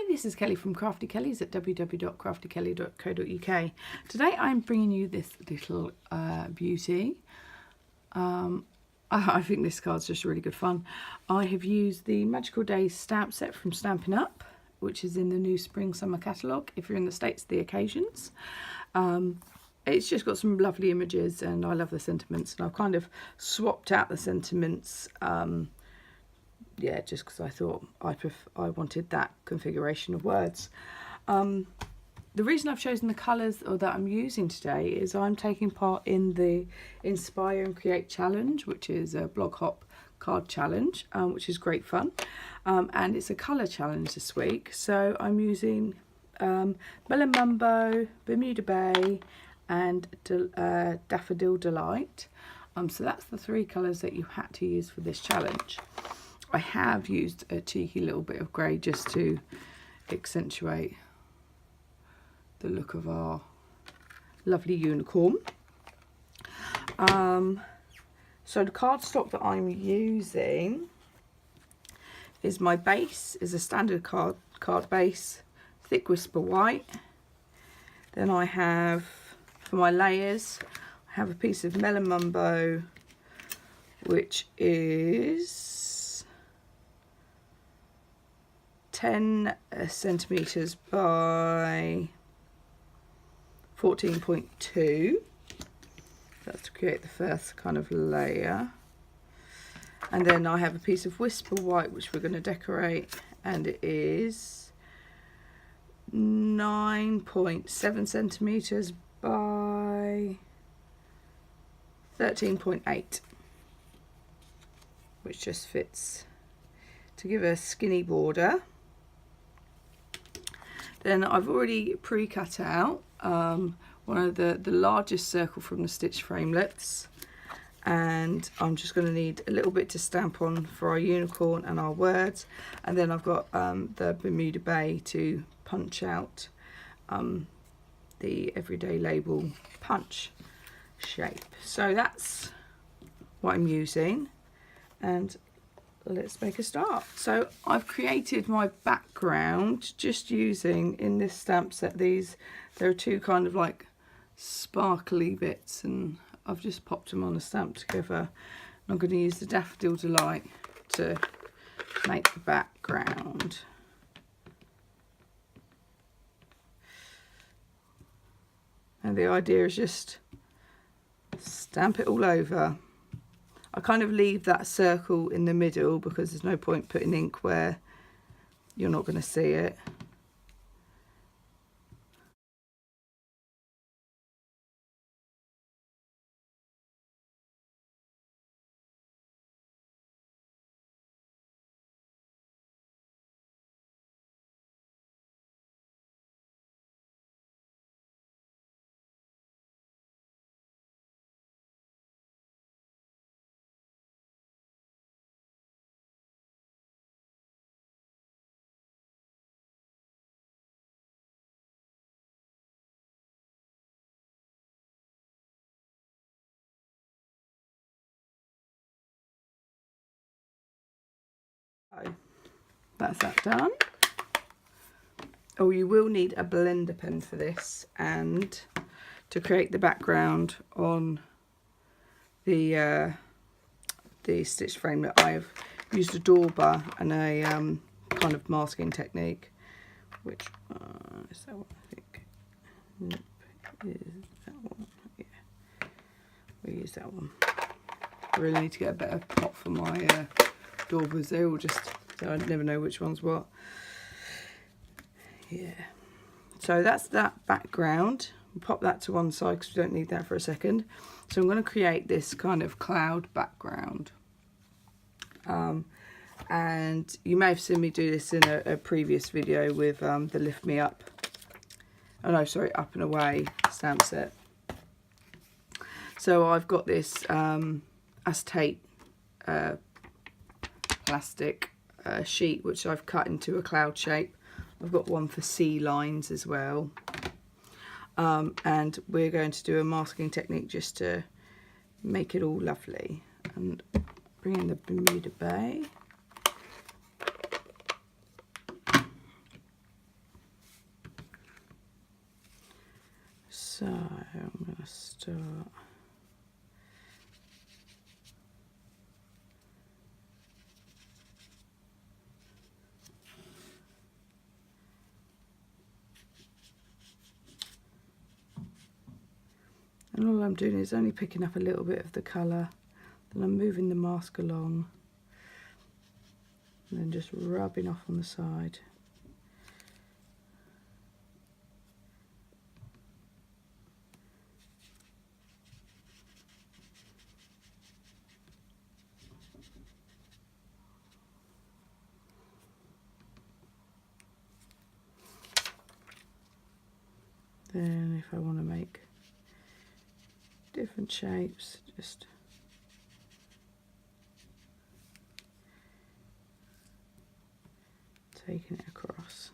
this is Kelly from Crafty Kellys at www.craftykelly.co.uk. Today I'm bringing you this little beauty. I think this card's just really good fun. I have used the Magical Days stamp set from Stampin Up, which is in the new Spring Summer catalogue. If you're in the States, the occasions. It's just got some lovely images and I love the sentiments, and I've kind of swapped out the sentiments yeah, just because I thought I wanted that configuration of words. The reason I've chosen the colours that I'm using today is I'm taking part in the Inspire and Create Challenge, which is a blog hop card challenge, which is great fun. And it's a colour challenge this week. So I'm using Melon Mumbo, Bermuda Bay and Daffodil Delight. So that's the three colours that you had to use for this challenge. I have used a cheeky little bit of grey just to accentuate the look of our lovely unicorn. So the cardstock that I'm using is my base, is a standard card base, thick whisper white. Then I have, for my layers, I have a piece of Melon Mumbo, which is 10 centimeters by 14.2. That's to create the first kind of layer. And then I have a piece of Whisper White, which we're going to decorate, and it is 9.7 centimeters by 13.8, which just fits to give a skinny border. Then I've already pre-cut out one of the largest circle from the stitch framelits, and I'm just going to need a little bit to stamp on for our unicorn and our words, and then I've got the Bermuda Bay to punch out the everyday label punch shape. So that's what I'm using, and let's make a start. So I've created my background just using, in this stamp set, there are two kind of like sparkly bits, and I've just popped them on a stamp together. I'm going to use the Daffodil Delight to make the background. And the idea is just stamp it all over. I kind of leave that circle in the middle because there's no point putting ink where you're not going to see it. So that's that done. Oh, you will need a blender pen for this, and to create the background on the stitch framelit, I've used a dauber and a kind of masking technique, which is that one, I think. Nope, is that one? Yeah, we use that one. I really need to get a better pot for my daubers. They're all just, so I never know which one's what. Yeah, so that's that background. We'll pop that to one side because we don't need that for a second. So I'm going to create this kind of cloud background, and you may have seen me do this in a previous video with the Lift Me Up, oh no, sorry, Up and Away stamp set. So I've got this acetate plastic sheet which I've cut into a cloud shape. I've got one for sea lines as well, and we're going to do a masking technique just to make it all lovely. And bring in the Bermuda Bay. So I'm going to start and all I'm doing is only picking up a little bit of the colour, then I'm moving the mask along and then just rubbing off on the side. Then if I want to make different shapes, just taking it across.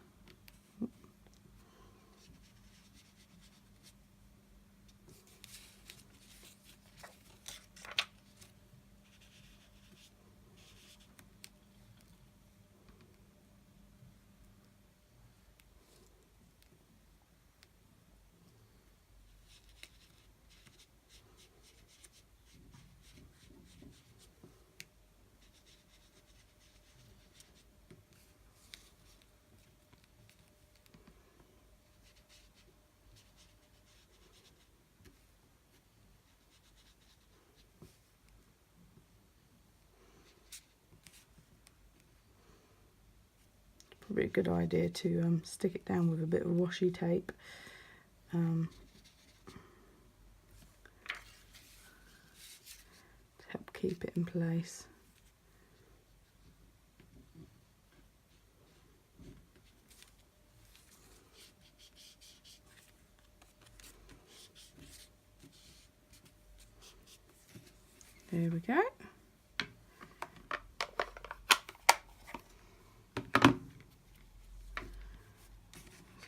Probably a good idea to stick it down with a bit of washi tape. To help keep it in place. There we go.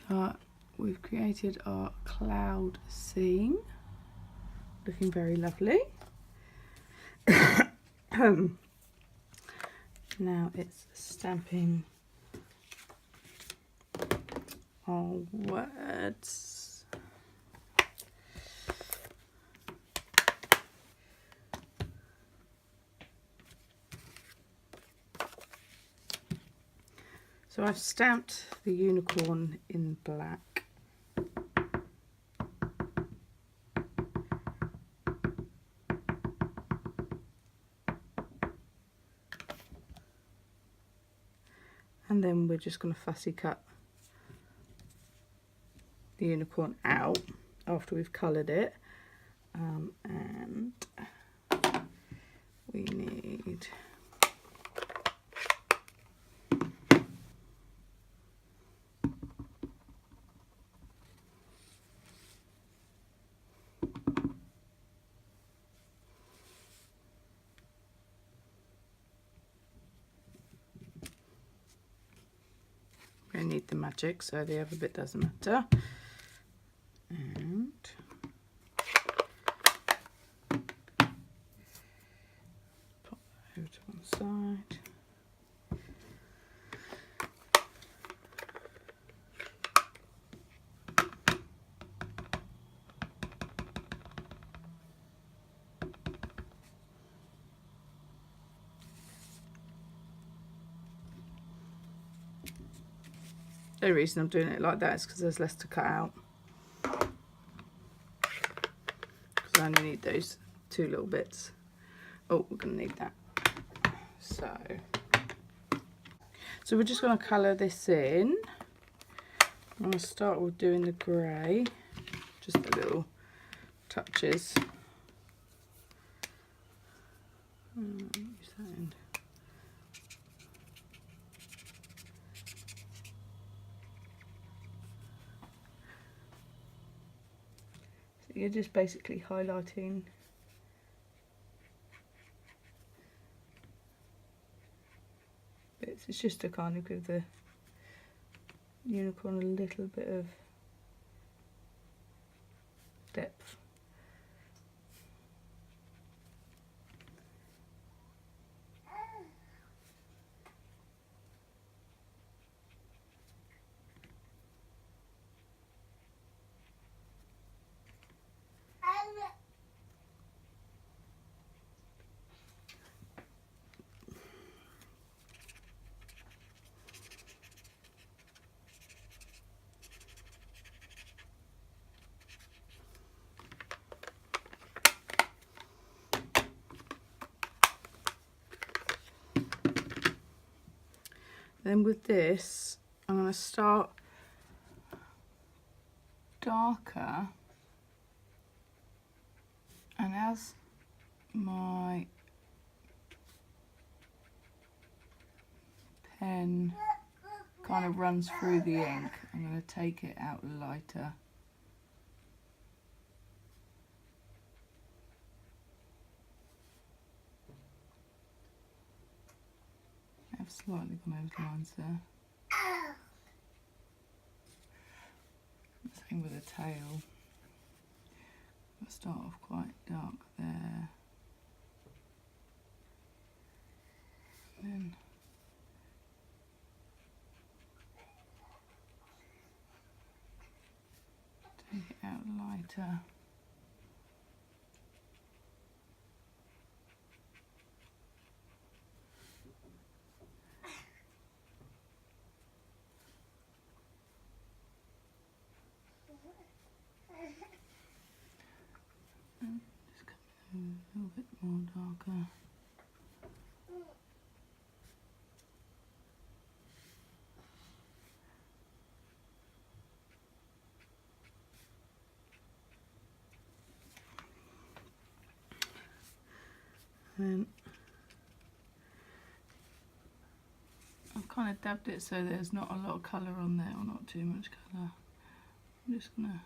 So we've created our cloud scene, looking very lovely. Now it's stamping our words. So I've stamped the unicorn in black. And then we're just going to fussy cut the unicorn out after we've coloured it. And we need the magic, so the other bit doesn't matter. And pop that over to one side. The reason I'm doing it like that is because there's less to cut out. Because I only need those two little bits. Oh, we're going to need that. So we're just going to colour this in. I'm going to start with doing the grey, just the little touches. Use that end. You're just basically highlighting bits. It's just to kind of give the unicorn a little bit of depth. Then with this, I'm going to start darker, and as my pen kind of runs through the ink, I'm going to take it out lighter. I've slightly gone over the lines there. Same with the tail. I'll start off quite dark there. And then take it out lighter. And just come a little bit more darker. And I've kind of dabbed it so there's not a lot of colour on there, or not too much colour. I'm just going to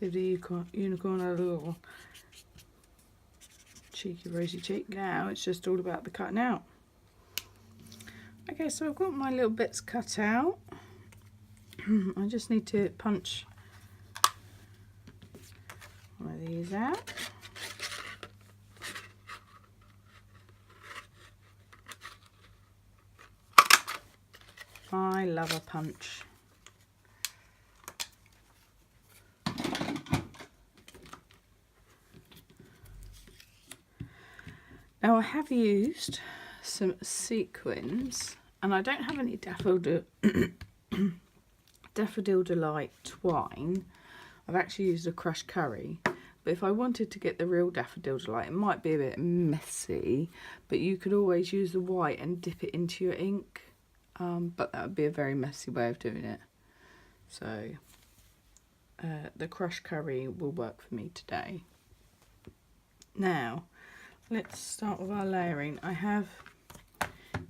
give the unicorn a little cheeky rosy cheek. Now it's just all about the cutting out. Okay, so I've got my little bits cut out. I just need to punch one of these out. I love a punch. Now I have used some sequins, and I don't have any Daffodil Delight twine. I've actually used a crushed curry, but if I wanted to get the real Daffodil Delight, it might be a bit messy, but you could always use the white and dip it into your ink, but that would be a very messy way of doing it. So the crushed curry will work for me today. Now let's start with our layering. I have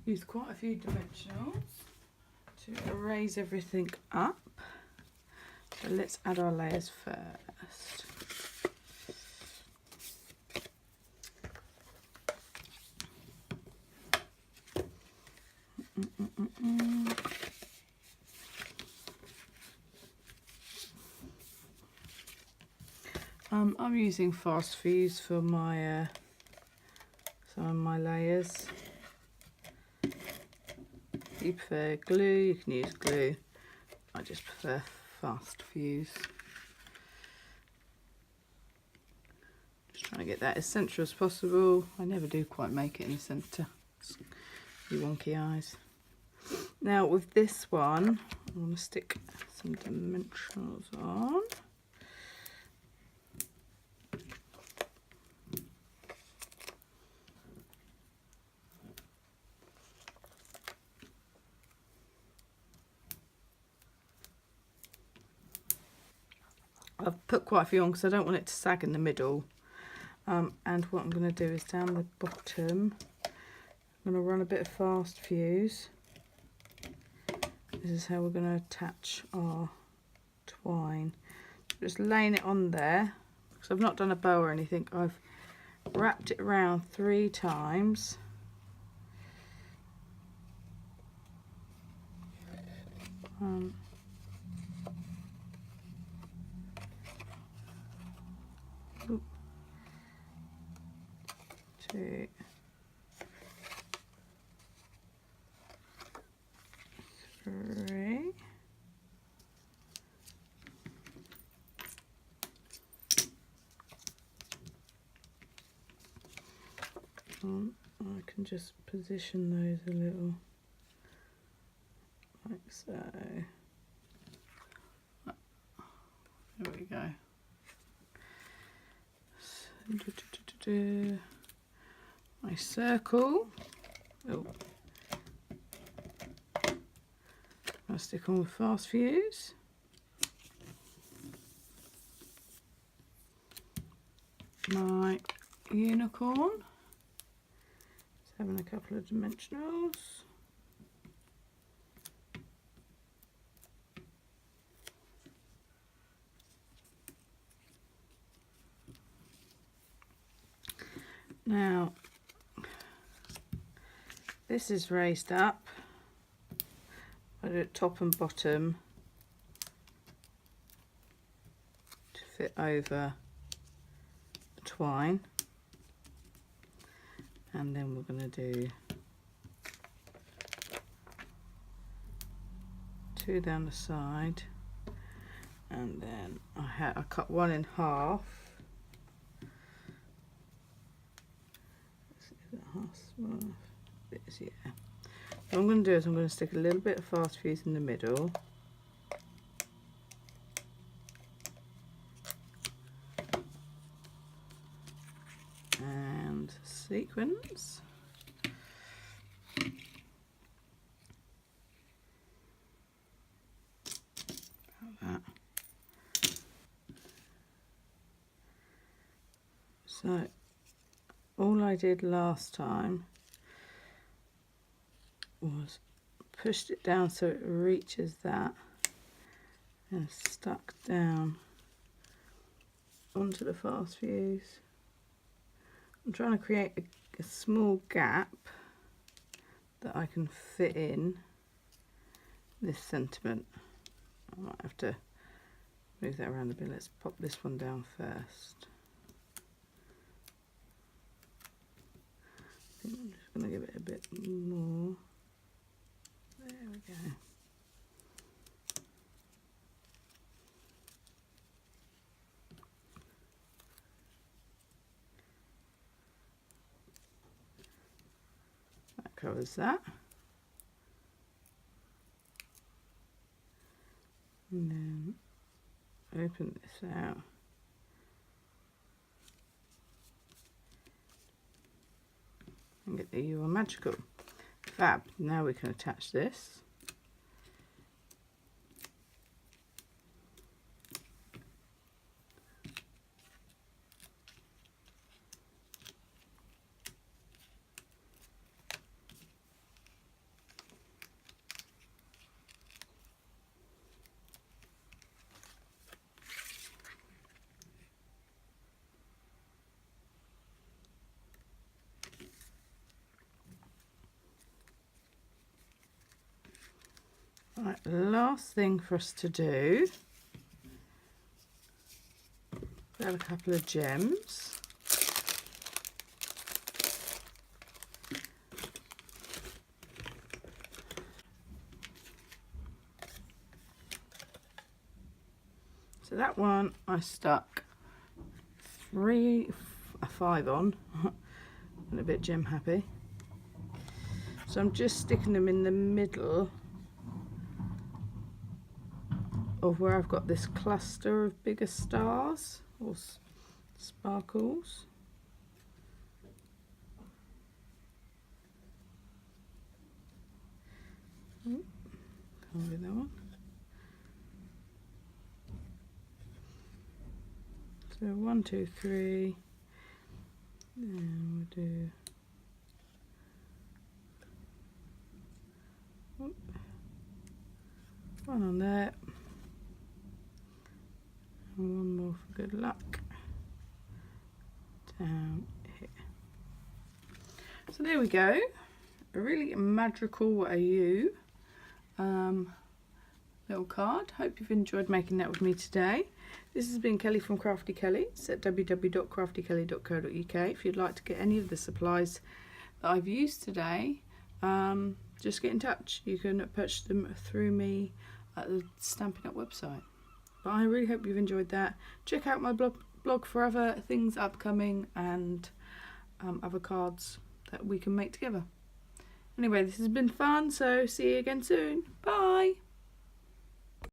used quite a few dimensionals to erase everything up. So let's add our layers first. I'm using fast fuse for my some of my layers. If you prefer glue, you can use glue. I just prefer fast fuse. Just trying to get that as central as possible. I never do quite make it in the centre. You wonky eyes. Now with this one, I'm going to stick some dimensionals on. I've put quite a few on because I don't want it to sag in the middle. And what I'm going to do is down the bottom, I'm going to run a bit of fast fuse. This is how we're going to attach our twine. Just laying it on there, because I've not done a bow or anything. I've wrapped it around 3 times. Two, 3. I can just position those a little, like so. There we go. my circle. Oh, I'll stick on with fast fuse. My unicorn. It's having a couple of dimensionals. Now, this is raised up. I do it top and bottom to fit over the twine, and then we're going to do 2 down the side, and then I cut 1 in half. Yeah. What I'm going to do is I'm going to stick a little bit of fast fuse in the middle. And sequins. About that. So all I did last time was pushed it down so it reaches that and stuck down onto the fast fuse. I'm trying to create a small gap that I can fit in this sentiment. I might have to move that around a bit. Let's pop this one down first. I think I'm just going to give it a bit more. There we go. That covers that. And then open this out. And get the You Are Magical. Fab. Now we can attach this. Right, last thing for us to do, grab a couple of gems. So that one I stuck 5 on, and a bit gem happy. So I'm just sticking them in the middle of where I've got this cluster of bigger stars or sparkles. Can't do that one. So 1, 2, 3, and we'll do one on there. And one more for good luck down here. So there we go, a really magical AU little card. Hope you've enjoyed making that with me today. This has been Kelly from Crafty Kelly. It's at www.craftykelly.co.uk. If you'd like to get any of the supplies that I've used today, just get in touch. You can purchase them through me at the Stampin Up website. But I really hope you've enjoyed that. Check out my blog for other things upcoming and other cards that we can make together. Anyway, this has been fun, so see you again soon. Bye!